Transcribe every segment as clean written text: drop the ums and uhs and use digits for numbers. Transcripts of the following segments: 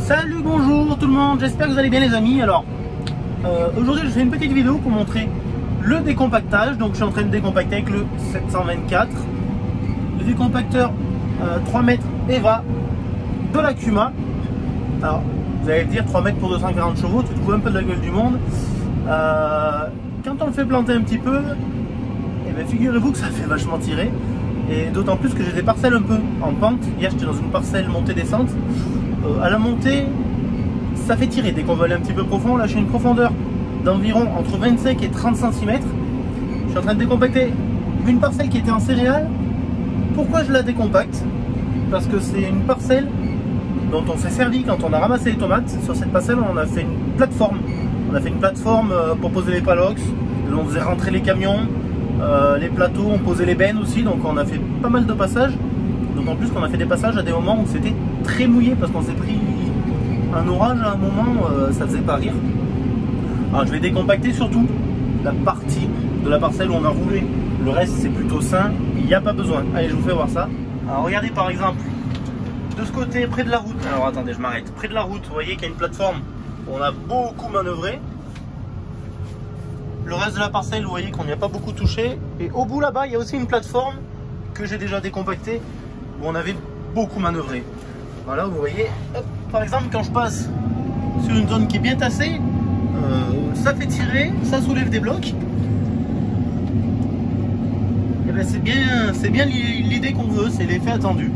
Salut, bonjour tout le monde, j'espère que vous allez bien les amis. Alors, aujourd'hui je fais une petite vidéo pour montrer le décompactage. Donc je suis en train de décompacter avec le 724. Le décompacteur 3 mètres EVA de la Kuma. Alors, vous allez me dire 3 mètres pour 240 chevaux, tu te fous un peu de la gueule du monde. Quand on le fait planter un petit peu, et bien figurez-vous que ça fait vachement tirer. Et d'autant plus que j'ai des parcelles un peu en pente. Hier j'étais dans une parcelle montée-descente. À la montée, ça fait tirer dès qu'on veut aller un petit peu profond. Là, j'ai une profondeur d'environ entre 25 et 30 cm. Je suis en train de décompacter une parcelle qui était en céréales. Pourquoi je la décompacte? Parce que c'est une parcelle dont on s'est servi quand on a ramassé les tomates. Sur cette parcelle, on a fait une plateforme. On a fait une plateforme pour poser les palox. On faisait rentrer les camions, les plateaux, on posait les bennes aussi. Donc on a fait pas mal de passages. D'autant plus qu'on a fait des passages à des moments où c'était très mouillé parce qu'on s'est pris un orage à un moment, ça faisait pas rire. Alors je vais décompacter surtout la partie de la parcelle où on a roulé. Le reste c'est plutôt sain, il n'y a pas besoin. Allez, je vous fais voir ça. Alors regardez par exemple, de ce côté près de la route. Alors attendez, je m'arrête. Près de la route, vous voyez qu'il y a une plateforme où on a beaucoup manœuvré. Le reste de la parcelle, vous voyez qu'on n'y a pas beaucoup touché. Et au bout là-bas, il y a aussi une plateforme que j'ai déjà décompactée où on avait beaucoup manœuvré. Voilà, vous voyez, hop, par exemple, quand je passe sur une zone qui est bien tassée, ça fait tirer, ça soulève des blocs. Et ben c'est bien l'idée qu'on veut, c'est l'effet attendu.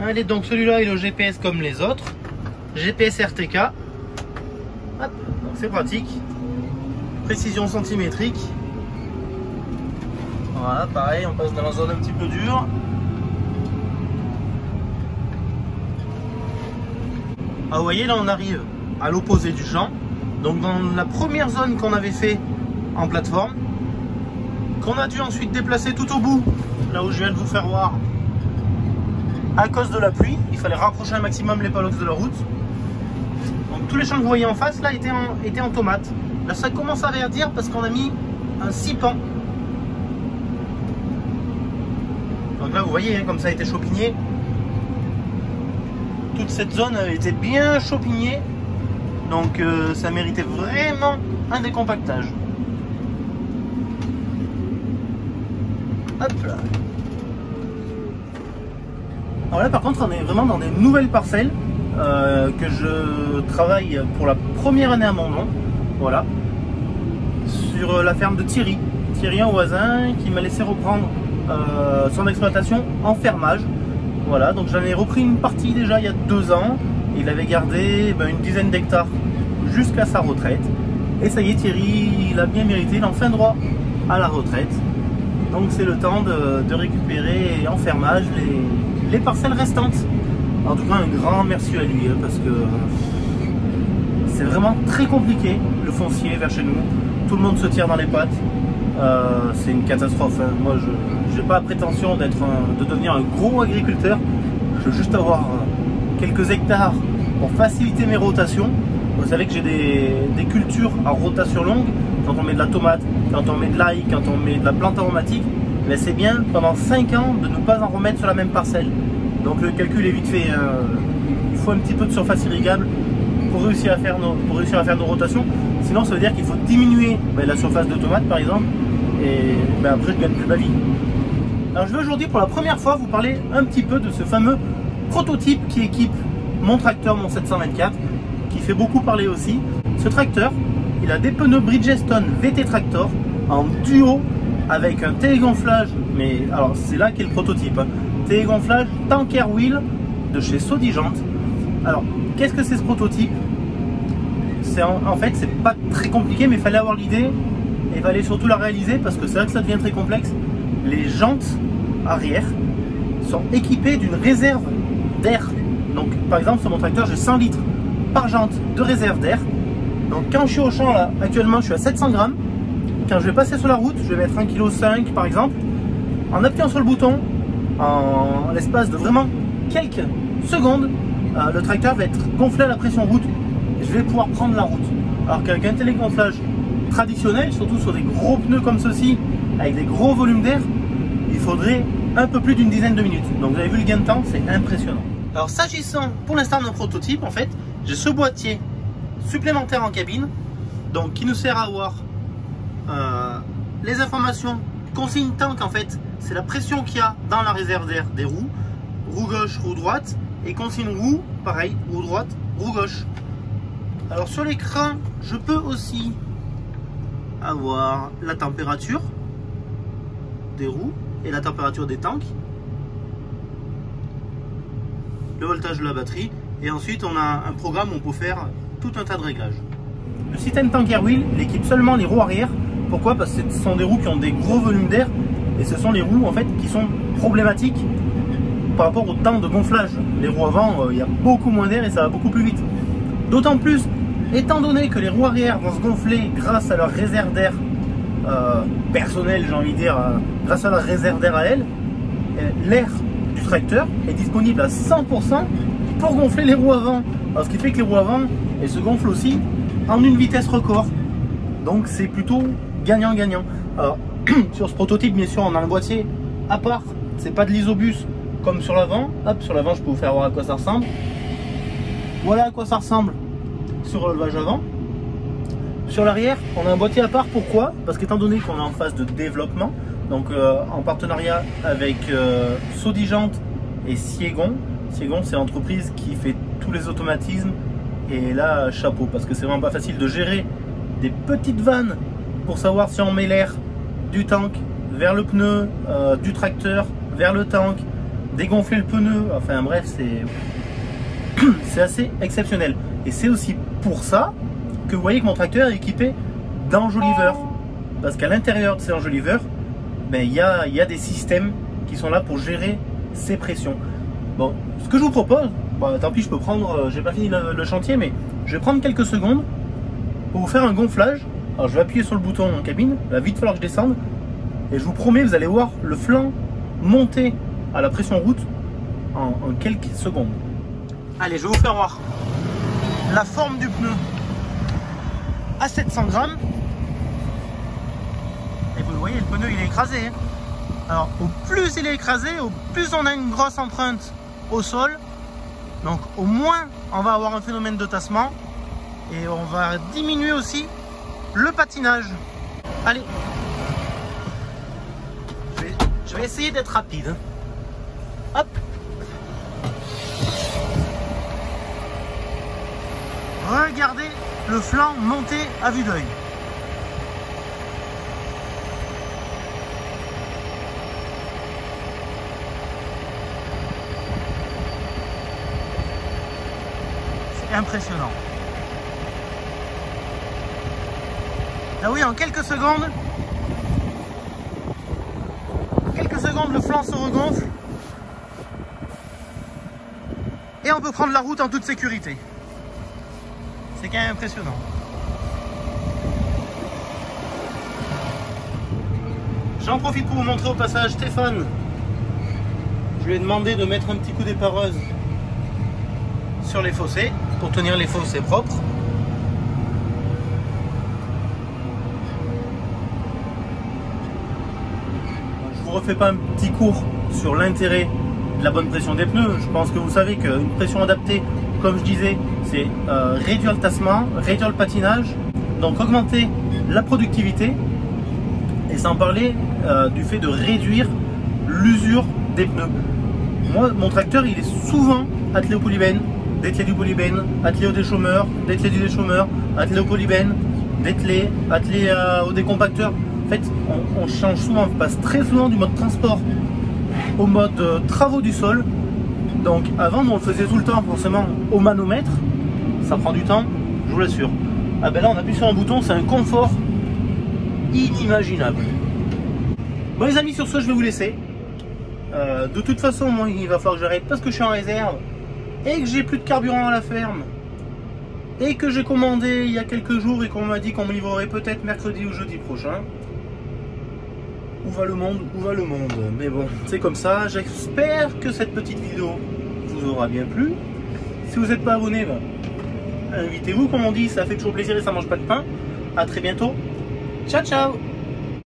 Allez, donc celui-là est le GPS comme les autres, GPS RTK. Hop, donc c'est pratique. Précision centimétrique. Voilà, pareil, on passe dans la zone un petit peu dure. Ah, vous voyez, là on arrive à l'opposé du champ. Donc dans la première zone qu'on avait fait en plateforme, qu'on a dû ensuite déplacer tout au bout, là où je viens de vous faire voir. À cause de la pluie, il fallait rapprocher un maximum les palox de la route. Donc tous les champs que vous voyez en face là étaient en tomates. Là ça commence à verdir parce qu'on a mis un 6 pans. Donc là vous voyez hein, comme ça a été chaupigné. Toute cette zone a été bien chaupignée. Donc ça méritait vraiment un décompactage. Hop là. Alors là par contre on est vraiment dans des nouvelles parcelles que je travaille pour la première année à mon nom, voilà, sur la ferme de Thierry, un voisin qui m'a laissé reprendre son exploitation en fermage. Voilà, donc j'en ai repris une partie déjà il y a 2 ans, il avait gardé une dizaine d'hectares jusqu'à sa retraite, et ça y est, Thierry il a bien mérité, il en fin droit à la retraite, donc c'est le temps de récupérer en fermage les parcelles restantes. En tout cas un grand merci à lui hein, parce que c'est vraiment très compliqué le foncier vers chez nous, tout le monde se tire dans les pattes, c'est une catastrophe hein. Moi je n'ai pas la prétention de devenir un gros agriculteur, je veux juste avoir quelques hectares pour faciliter mes rotations. Vous savez que j'ai des cultures à rotation longue, quand on met de la tomate, quand on met de l'ail, quand on met de la plante aromatique. Mais c'est bien pendant 5 ans de ne pas en remettre sur la même parcelle. Donc le calcul est vite fait. Il faut un petit peu de surface irrigable pour réussir à faire nos rotations. Sinon ça veut dire qu'il faut diminuer la surface de tomate par exemple. Et après je gagne plus ma vie. Alors je vais aujourd'hui pour la première fois vous parler un petit peu de ce fameux prototype qui équipe mon tracteur, mon 724, qui fait beaucoup parler aussi. Ce tracteur, il a des pneus Bridgestone VT Tractor en duo avec un télégonflage, mais alors c'est là qu'est le prototype, hein. Télégonflage Tanker Wheel de chez Sodijante. Alors qu'est-ce que c'est ce prototype? En fait c'est pas très compliqué, mais il fallait avoir l'idée et il fallait surtout la réaliser parce que c'est là que ça devient très complexe. Les jantes arrière sont équipées d'une réserve d'air. Donc par exemple sur mon tracteur j'ai 100 litres par jante de réserve d'air. Donc quand je suis au champ là, actuellement je suis à 700 grammes. quand je vais passer sur la route, je vais mettre 1,5 kg par exemple, en appuyant sur le bouton, en l'espace de vraiment quelques secondes, le tracteur va être gonflé à la pression route et je vais pouvoir prendre la route. Alors qu'avec un télégonflage traditionnel, surtout sur des gros pneus comme ceci, avec des gros volumes d'air, il faudrait un peu plus d'une dizaine de minutes. Donc vous avez vu le gain de temps, c'est impressionnant. Alors s'agissant pour l'instant d'un prototype, en fait, j'ai ce boîtier supplémentaire en cabine, donc qui nous sert à avoir les informations. Consigne tank, en fait, c'est la pression qu'il y a dans la réserve d'air des roues, roue gauche, roue droite, et consigne roue, pareil, roue droite, roue gauche. Alors sur l'écran, je peux aussi avoir la température des roues et la température des tanks, le voltage de la batterie, et ensuite on a un programme où on peut faire tout un tas de réglages. Le système Tank Air Wheel, il équipe seulement les roues arrière. Pourquoi? Parce que ce sont des roues qui ont des gros volumes d'air et ce sont les roues en fait qui sont problématiques par rapport au temps de gonflage. Les roues avant, il y a beaucoup moins d'air et ça va beaucoup plus vite. D'autant plus, étant donné que les roues arrière vont se gonfler grâce à leur réserve d'air personnelle, j'ai envie de dire, grâce à leur réserve d'air à elles, l'air du tracteur est disponible à 100% pour gonfler les roues avant. Alors, ce qui fait que les roues avant, elles se gonflent aussi en une vitesse record. Donc c'est plutôt gagnant-gagnant. Alors sur ce prototype, bien sûr, on a un boîtier à part. C'est pas de l'isobus comme sur l'avant. Hop, sur l'avant, je peux vous faire voir à quoi ça ressemble. Voilà à quoi ça ressemble sur le relevage avant. Sur l'arrière, on a un boîtier à part. Pourquoi? Parce qu'étant donné qu'on est en phase de développement, donc en partenariat avec Sodigeant et Siegon. Siegon, c'est l'entreprise qui fait tous les automatismes. Et là, chapeau, parce que c'est vraiment pas facile de gérer des petites vannes pour savoir si on met l'air du tank vers le pneu, du tracteur vers le tank, dégonfler le pneu, enfin bref, c'est assez exceptionnel. Et c'est aussi pour ça que vous voyez que mon tracteur est équipé d'enjoliveurs. Parce qu'à l'intérieur de ces enjoliveurs, ben, y a des systèmes qui sont là pour gérer ces pressions. Bon, ce que je vous propose, bon, tant pis, je peux prendre, j'ai pas fini le chantier, mais je vais prendre quelques secondes pour vous faire un gonflage. Alors je vais appuyer sur le bouton en cabine, il va vite falloir que je descende, et je vous promets, vous allez voir le flanc monter à la pression route en quelques secondes. Allez, je vais vous faire voir la forme du pneu à 700 grammes. Et vous le voyez, le pneu il est écrasé. Hein. Alors au plus il est écrasé, au plus on a une grosse empreinte au sol. Donc au moins on va avoir un phénomène de tassement et on va diminuer aussi le patinage. Allez, je vais essayer d'être rapide. Hop. Regardez le flanc monter à vue d'œil. Impressionnant. Là oui, en quelques secondes, le flanc se regonfle et on peut prendre la route en toute sécurité. C'est quand même impressionnant. J'en profite pour vous montrer au passage Stéphane. Je lui ai demandé de mettre un petit coup d'épareuse sur les fossés pour tenir les fossés propres. Je vous refais pas un petit cours sur l'intérêt de la bonne pression des pneus. Je pense que vous savez qu'une pression adaptée, comme je disais, c'est réduire le tassement, réduire le patinage, donc augmenter la productivité, et sans parler du fait de réduire l'usure des pneus. Moi, mon tracteur, il est souvent attelé au polybène, dételé du polybène, attelé au déchômeur, dételé du déchômeur, attelé au polybène, dételé, attelé au décompacteur. En fait, on change souvent, on passe très souvent du mode transport au mode travaux du sol. Donc avant, on le faisait tout le temps forcément au manomètre. Ça prend du temps, je vous l'assure. Ah ben là, on appuie sur un bouton, c'est un confort inimaginable. Bon les amis, sur ce, je vais vous laisser. De toute façon, moi, il va falloir que j'arrête parce que je suis en réserve et que j'ai plus de carburant à la ferme. et que j'ai commandé il y a quelques jours et qu'on m'a dit qu'on me livrerait peut-être mercredi ou jeudi prochain. Où va le monde? Où va le monde? Mais bon, c'est comme ça. J'espère que cette petite vidéo vous aura bien plu. Si vous n'êtes pas abonné, ben, invitez-vous, comme on dit, ça fait toujours plaisir et ça mange pas de pain. À très bientôt. Ciao, ciao!